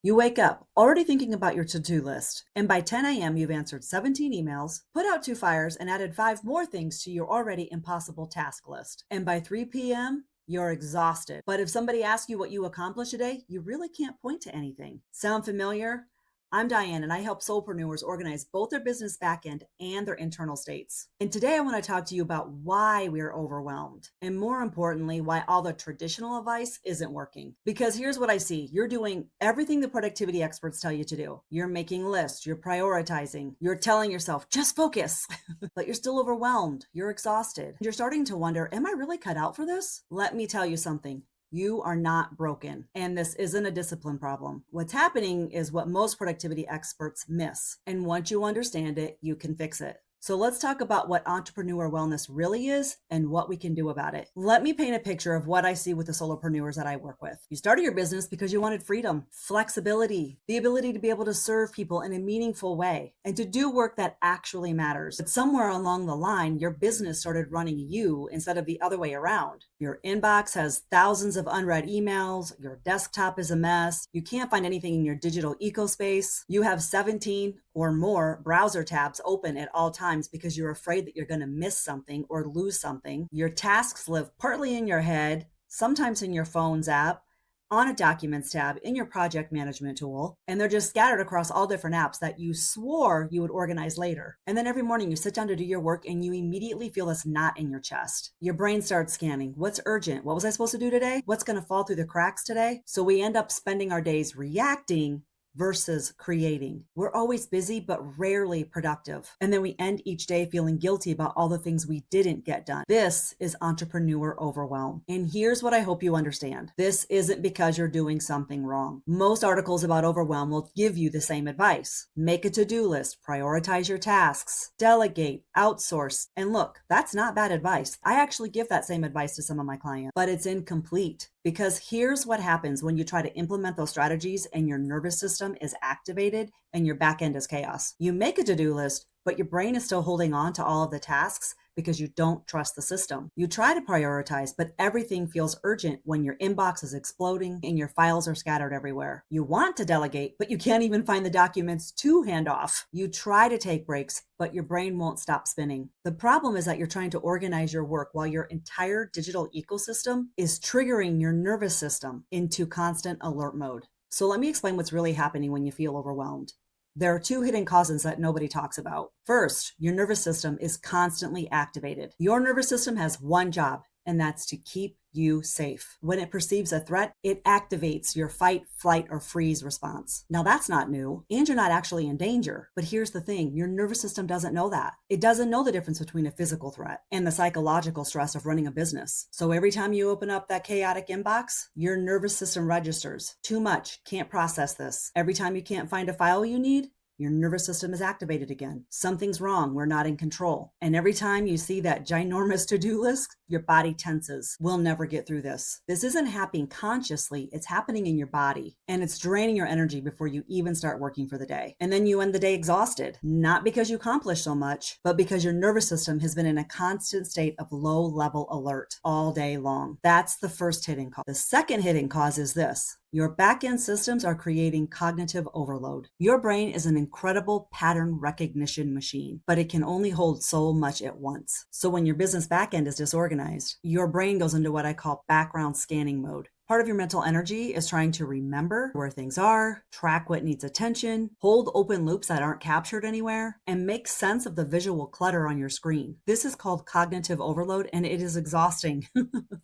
You wake up already thinking about your to-do list, and by 10 a.m., you've answered 17 emails, put out 2 fires, and added 5 more things to your already impossible task list. And by 3 p.m., you're exhausted. But if somebody asks you what you accomplished today, you really can't point to anything. Sound familiar? I'm Diane, and I help solopreneurs organize both their business backend and their internal states. And today I want to talk to you about why we're overwhelmed, and more importantly, why all the traditional advice isn't working. Because here's what I see. You're doing everything the productivity experts tell you to do. You're making lists, you're prioritizing, you're telling yourself, just focus, but you're still overwhelmed, you're exhausted. You're starting to wonder, am I really cut out for this? Let me tell you something. You are not broken, and this isn't a discipline problem. What's happening is what most productivity experts miss. And once you understand it, you can fix it. So let's talk about what entrepreneur wellness really is and what we can do about it. Let me paint a picture of what I see with the solopreneurs that I work with. You started your business because you wanted freedom, flexibility, the ability to be able to serve people in a meaningful way, and to do work that actually matters. But somewhere along the line, your business started running you instead of the other way around. Your inbox has thousands of unread emails. Your desktop is a mess. You can't find anything in your digital ecospace. You have 17 or more browser tabs open at all times because you're afraid that you're going to miss something or lose something. Your tasks live partly in your head, sometimes in your phone's app, on a documents tab in your project management tool, and they're just scattered across all different apps that you swore you would organize later. And then every morning you sit down to do your work and you immediately feel this knot in your chest. Your brain starts scanning. What's urgent? What was I supposed to do today? What's going to fall through the cracks today? So we end up spending our days reacting versus creating. We're always busy, but rarely productive. And then we end each day feeling guilty about all the things we didn't get done. This is entrepreneur overwhelm. And here's what I hope you understand. This isn't because you're doing something wrong. Most articles about overwhelm will give you the same advice. Make a to-do list, prioritize your tasks, delegate, outsource. And look, that's not bad advice. I actually give that same advice to some of my clients, but it's incomplete. Because here's what happens when you try to implement those strategies and your nervous system is activated and your back end is chaos. You make a to-do list, but your brain is still holding on to all of the tasks because you don't trust the system. You try to prioritize, but everything feels urgent when your inbox is exploding and your files are scattered everywhere. You want to delegate, but you can't even find the documents to hand off. You try to take breaks, but your brain won't stop spinning. The problem is that you're trying to organize your work while your entire digital ecosystem is triggering your nervous system into constant alert mode. So let me explain what's really happening when you feel overwhelmed. There are 2 hidden causes that nobody talks about. First, your nervous system is constantly activated. Your nervous system has one job, and that's to keep you safe. When it perceives a threat, it activates your fight, flight, or freeze response. Now that's not new, and you're not actually in danger. But here's the thing, your nervous system doesn't know that. It doesn't know the difference between a physical threat and the psychological stress of running a business. So every time you open up that chaotic inbox, your nervous system registers. Too much, can't process this. Every time you can't find a file you need, your nervous system is activated again. Something's wrong. We're not in control. And every time you see that ginormous to-do list, your body tenses. We'll never get through this. This isn't happening consciously. It's happening in your body. And it's draining your energy before you even start working for the day. And then you end the day exhausted, not because you accomplished so much, but because your nervous system has been in a constant state of low-level alert all day long. That's the first hidden cause. The second hidden cause is this. Your back-end systems are creating cognitive overload. Your brain is an incredible pattern recognition machine, but it can only hold so much at once. So when your business back-end is disorganized, your brain goes into what I call background scanning mode. Part of your mental energy is trying to remember where things are, track what needs attention, hold open loops that aren't captured anywhere, and make sense of the visual clutter on your screen. This is called cognitive overload, and it is exhausting.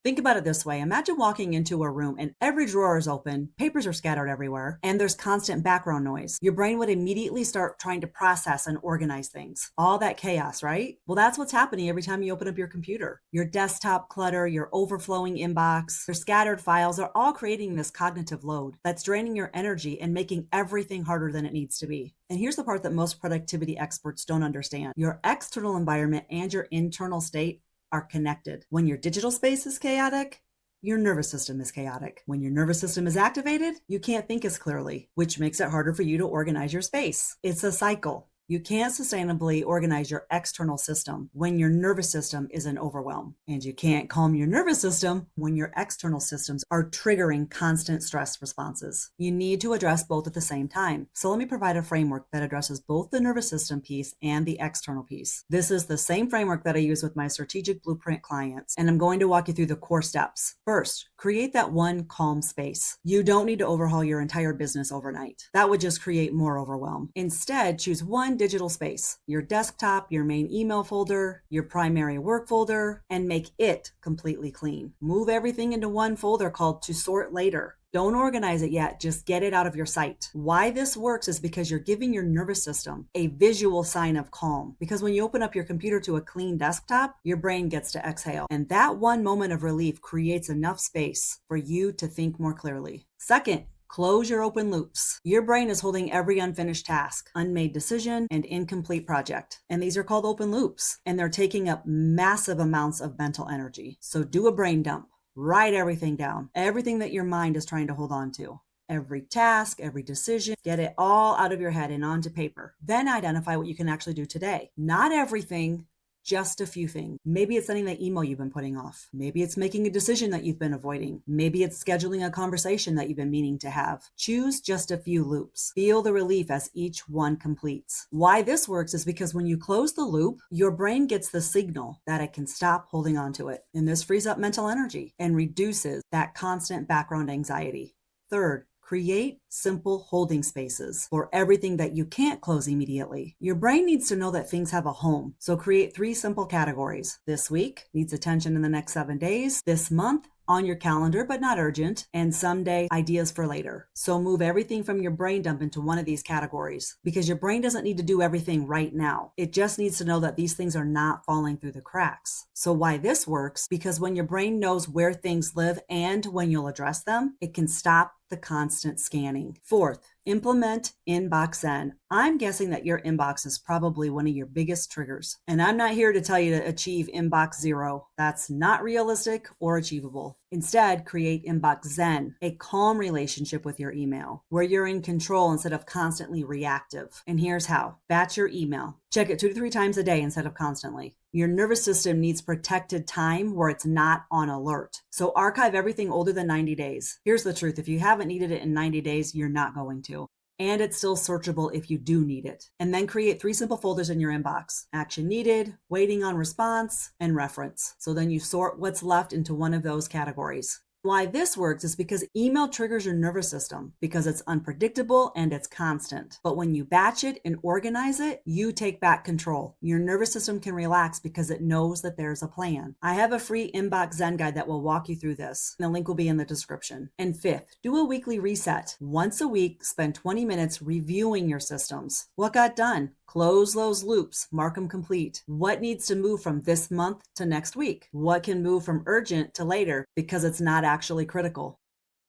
Think about it this way. Imagine walking into a room and every drawer is open, papers are scattered everywhere, and there's constant background noise. Your brain would immediately start trying to process and organize things. All that chaos, right? Well, that's what's happening every time you open up your computer. Your desktop clutter, your overflowing inbox, your scattered files are all creating this cognitive load that's draining your energy and making everything harder than it needs to be. And here's the part that most productivity experts don't understand. Your external environment and your internal state are connected. When your digital space is chaotic, your nervous system is chaotic. When your nervous system is activated, you can't think as clearly, which makes it harder for you to organize your space. It's a cycle. You can't sustainably organize your external system when your nervous system is in overwhelm. And you can't calm your nervous system when your external systems are triggering constant stress responses. You need to address both at the same time. So let me provide a framework that addresses both the nervous system piece and the external piece. This is the same framework that I use with my strategic blueprint clients, and I'm going to walk you through the core steps. First, create that one calm space. You don't need to overhaul your entire business overnight. That would just create more overwhelm. Instead, choose one digital space, your desktop, your main email folder, your primary work folder, and make it completely clean. Move everything into one folder called To Sort Later. Don't organize it yet, just get it out of your sight. Why this works is because you're giving your nervous system a visual sign of calm. Because when you open up your computer to a clean desktop, your brain gets to exhale. And that one moment of relief creates enough space for you to think more clearly. Second, close your open loops. Your brain is holding every unfinished task, unmade decision, and incomplete project. And these are called open loops. And they're taking up massive amounts of mental energy. So do a brain dump. Write everything down, everything that your mind is trying to hold on to. Every task, every decision, get it all out of your head and onto paper. Then identify what you can actually do today. Not everything, just a few things. Maybe it's sending that email you've been putting off. Maybe it's making a decision that you've been avoiding. Maybe it's scheduling a conversation that you've been meaning to have. Choose just a few loops. Feel the relief as each one completes. Why this works is because when you close the loop, your brain gets the signal that it can stop holding on to it. And this frees up mental energy and reduces that constant background anxiety. Third, create simple holding spaces for everything that you can't close immediately. Your brain needs to know that things have a home. So create 3 simple categories. This week needs attention in the next 7 days. This month, on your calendar, but not urgent, and someday ideas for later. So move everything from your brain dump into one of these categories because your brain doesn't need to do everything right now. It just needs to know that these things are not falling through the cracks. So why this works? Because when your brain knows where things live and when you'll address them, it can stop the constant scanning. Fourth, implement Inbox Zen. I'm guessing that your inbox is probably one of your biggest triggers. And I'm not here to tell you to achieve Inbox Zero. That's not realistic or achievable. Instead, create Inbox Zen, a calm relationship with your email, where you're in control instead of constantly reactive. And here's how. Batch your email. Check it 2 to 3 times a day instead of constantly. Your nervous system needs protected time where it's not on alert. So archive everything older than 90 days. Here's the truth. If you haven't needed it in 90 days, you're not going to. And it's still searchable if you do need it. And then create 3 simple folders in your inbox. Action needed, waiting on response, and reference. So then you sort what's left into one of those categories. Why this works is because email triggers your nervous system because it's unpredictable and it's constant. But when you batch it and organize it, you take back control. Your nervous system can relax because it knows that there's a plan. I have a free Inbox Zen guide that will walk you through this. The link will be in the description. And fifth, do a weekly reset. Once a week, spend 20 minutes reviewing your systems. What got done? Close those loops, mark them complete. What needs to move from this month to next week? What can move from urgent to later because it's not actually critical?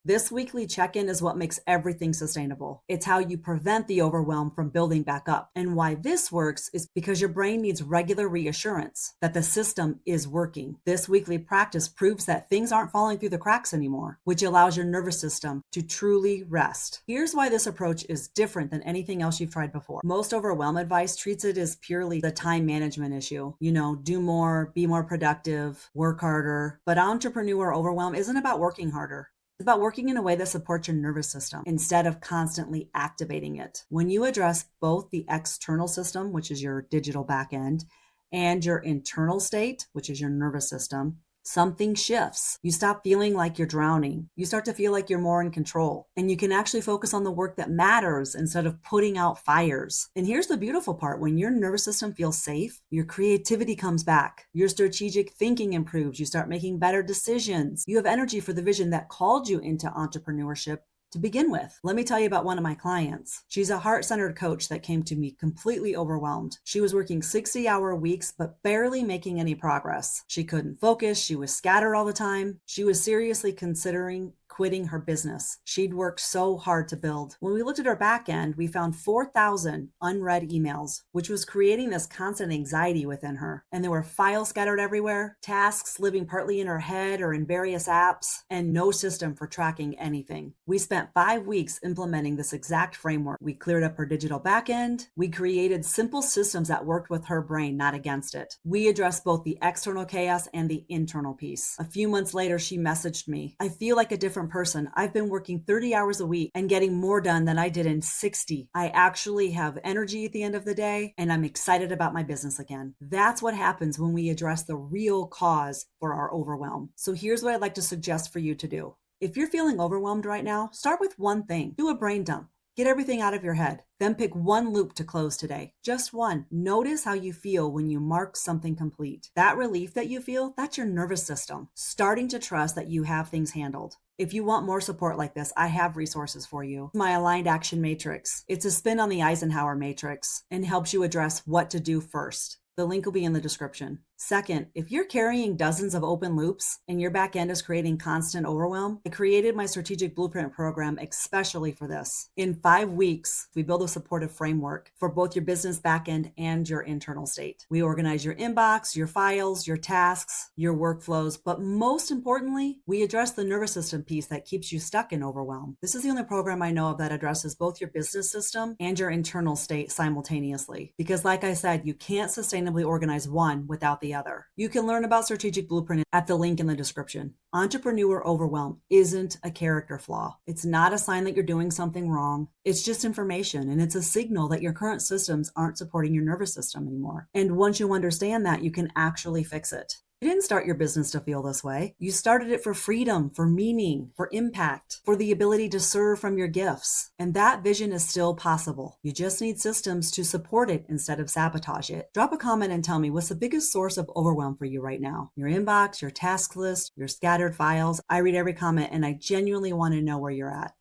This weekly check-in is what makes everything sustainable. It's how you prevent the overwhelm from building back up. And why this works is because your brain needs regular reassurance that the system is working. This weekly practice proves that things aren't falling through the cracks anymore, which allows your nervous system to truly rest. Here's why this approach is different than anything else you've tried before. Most overwhelm advice treats it as purely the time management issue. Do more, be more productive, work harder. But entrepreneur overwhelm isn't about working harder. It's about working in a way that supports your nervous system instead of constantly activating it. When you address both the external system, which is your digital backend, and your internal state, which is your nervous system, something shifts. You stop feeling like you're drowning. You start to feel like you're more in control. And you can actually focus on the work that matters instead of putting out fires. And here's the beautiful part. When your nervous system feels safe, your creativity comes back. Your strategic thinking improves. You start making better decisions. You have energy for the vision that called you into entrepreneurship to begin with. Let me tell you about one of my clients. She's a heart-centered coach that came to me completely overwhelmed. She was working 60-hour weeks, but barely making any progress. She couldn't focus. She was scattered all the time. She was seriously considering quitting her business she'd worked so hard to build. When we looked at her back end, we found 4,000 unread emails, which was creating this constant anxiety within her. And there were files scattered everywhere, tasks living partly in her head or in various apps, and no system for tracking anything. We spent 5 weeks implementing this exact framework. We cleared up her digital back end. We created simple systems that worked with her brain, not against it. We addressed both the external chaos and the internal piece. A few months later, she messaged me, "I feel like a different person. I've been working 30 hours a week and getting more done than I did in 60. I actually have energy at the end of the day, and I'm excited about my business again." That's what happens when we address the real cause for our overwhelm. So here's what I'd like to suggest for you to do. If you're feeling overwhelmed right now, start with one thing. Do a brain dump. Get everything out of your head. Then pick one loop to close today. Just one. Notice how you feel when you mark something complete. That relief that you feel, that's your nervous system starting to trust that you have things handled. If you want more support like this, I have resources for you. My Aligned Action Matrix. It's a spin on the Eisenhower Matrix and helps you address what to do first. The link will be in the description. Second, if you're carrying dozens of open loops and your back end is creating constant overwhelm, I created my strategic blueprint program especially for this. In 5 weeks, we build a supportive framework for both your business back end and your internal state. We organize your inbox, your files, your tasks, your workflows, but most importantly, we address the nervous system piece that keeps you stuck in overwhelm. This is the only program I know of that addresses both your business system and your internal state simultaneously. Because like I said, you can't sustainably organize one without the other. You can learn about strategic blueprint at the link in the description. Entrepreneur overwhelm isn't a character flaw. It's not a sign that you're doing something wrong. It's just information, and it's a signal that your current systems aren't supporting your nervous system anymore. And once you understand that, you can actually fix it. You didn't start your business to feel this way. You started it for freedom, for meaning, for impact, for the ability to serve from your gifts. And that vision is still possible. You just need systems to support it instead of sabotage it. Drop a comment and tell me what's the biggest source of overwhelm for you right now. Your inbox, your task list, your scattered files. I read every comment and I genuinely want to know where you're at.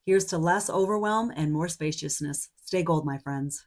Here's to less overwhelm and more spaciousness. Stay gold, my friends.